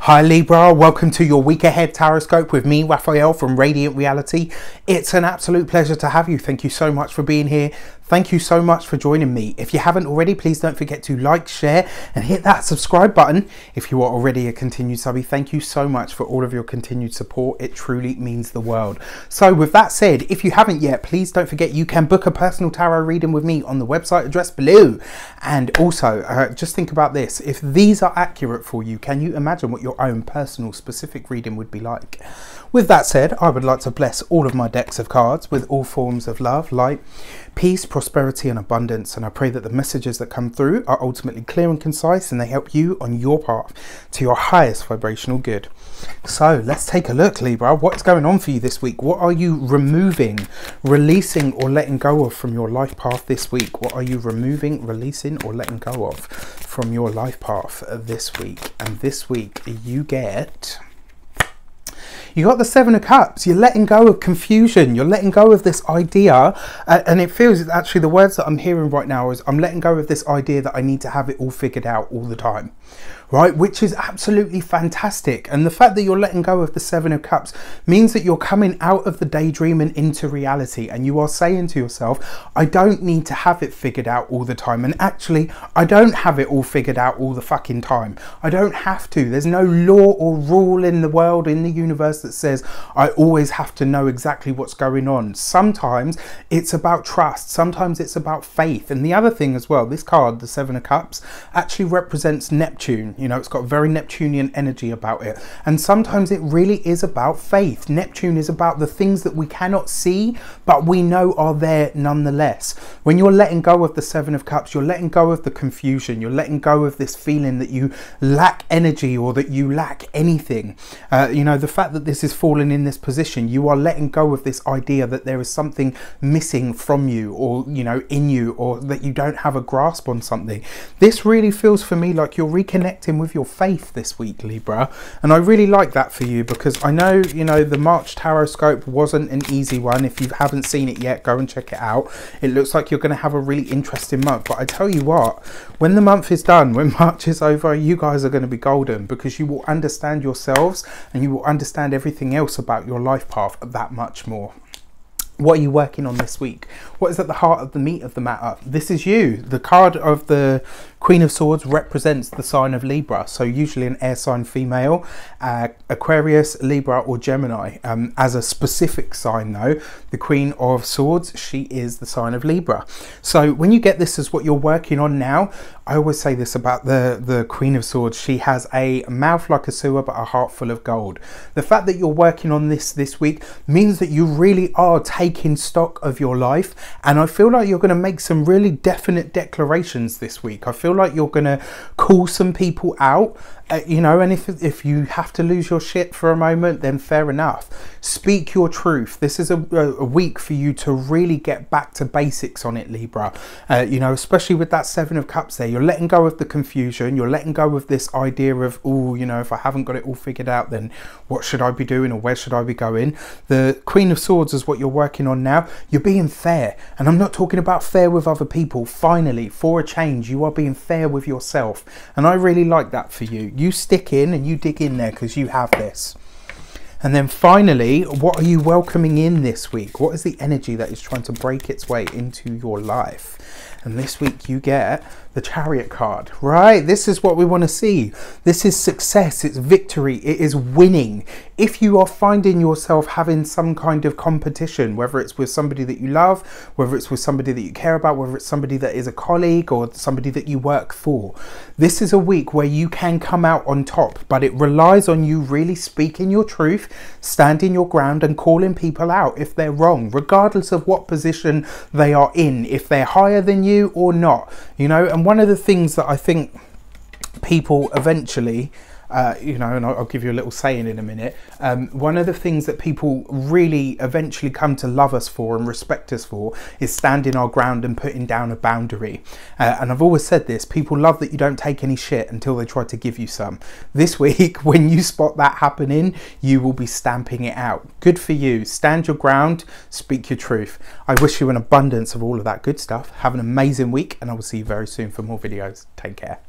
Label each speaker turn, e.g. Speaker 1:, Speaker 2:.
Speaker 1: Hi Libra, welcome to your week ahead taroscope with me, Raphael from Reydiant Reality. It's an absolute pleasure to have you. Thank you so much for being here. Thank you so much for joining me. If you haven't already, please don't forget to like, share and hit that subscribe button. If you are already a continued subby, thank you so much for all of your continued support. It truly means the world. So with that said, if you haven't yet, please don't forget you can book a personal tarot reading with me on the website address below. And also, just think about this. If these are accurate for you, can you imagine what your own personal specific reading would be like? With that said, I would like to bless all of my decks of cards with all forms of love, light, peace, prosperity and abundance, and I pray that the messages that come through are ultimately clear and concise and they help you on your path to your highest vibrational good. So let's take a look, Libra. What's going on for you this week? What are you removing, releasing or letting go of from your life path this week? What are you removing, releasing or letting go of from your life path this week? And this week you got the Seven of Cups. You're letting go of confusion. You're letting go of this idea. And it feels, actually the words that I'm hearing right now is I'm letting go of this idea that I need to have it all figured out all the time. Right, which is absolutely fantastic. And the fact that you're letting go of the Seven of Cups means that you're coming out of the daydream and into reality, and you are saying to yourself, I don't need to have it figured out all the time. And actually, I don't have it all figured out all the fucking time. I don't have to. There's no law or rule in the world, in the universe, that says I always have to know exactly what's going on. Sometimes it's about trust. Sometimes it's about faith. And the other thing as well, this card, the Seven of Cups, actually represents Neptune. You know, it's got very Neptunian energy about it. And sometimes it really is about faith. Neptune is about the things that we cannot see, but we know are there nonetheless. When you're letting go of the Seven of Cups, you're letting go of the confusion. You're letting go of this feeling that you lack energy or that you lack anything. You know, the fact that this is falling in this position, you are letting go of this idea that there is something missing from you or, you know, in you, or that you don't have a grasp on something. This really feels for me like you're reconnecting with your faith this week, Libra, and I really like that for you, because I know, you know, the March Taroscope wasn't an easy one. If you haven't seen it yet, go and check it out. It looks like you're going to have a really interesting month, but I tell you what, when the month is done, when March is over, you guys are going to be golden, because you will understand yourselves and you will understand everything else about your life path that much more. What are you working on this week? What is at the heart of the meat of the matter? This is you. The card of the Queen of Swords represents the sign of Libra. So usually an air sign female, Aquarius, Libra or Gemini. As a specific sign though, the Queen of Swords, she is the sign of Libra. So when you get this as what you're working on now, I always say this about the Queen of Swords. She has a mouth like a sewer, but a heart full of gold. The fact that you're working on this week means that you really are taking stock of your life. And I feel like you're going to make some really definite declarations this week. I feel like you're going to call some people out, you know, and if you have to lose your shit for a moment, then fair enough. Speak your truth. This is a week for you to really get back to basics on it, Libra. You know, especially with that Seven of Cups there. You're letting go of the confusion. You're letting go of this idea of, oh, you know, if I haven't got it all figured out, then what should I be doing or where should I be going? The Queen of Swords is what you're working on now. You're being fair. And I'm not talking about fair with other people. Finally, for a change, you are being fair with yourself. And I really like that for you. You stick in and you dig in there because you have this. And then finally, what are you welcoming in this week? What is the energy that is trying to break its way into your life? And this week you get the Chariot card, right? This is what we want to see. This is success, it's victory, it is winning. If you are finding yourself having some kind of competition, whether it's with somebody that you love, whether it's with somebody that you care about, whether it's somebody that is a colleague or somebody that you work for, this is a week where you can come out on top, but it relies on you really speaking your truth, standing your ground and calling people out if they're wrong, regardless of what position they are in, if they're higher than you or not, you know. And one of the things that I think people eventually, you know, and I'll give you a little saying in a minute, one of the things that people really eventually come to love us for and respect us for is standing our ground and putting down a boundary. And I've always said this, people love that you don't take any shit until they try to give you some. This week, when you spot that happening, you will be stamping it out. Good for you. Stand your ground, speak your truth. I wish you an abundance of all of that good stuff. Have an amazing week, and I will see you very soon for more videos. Take care.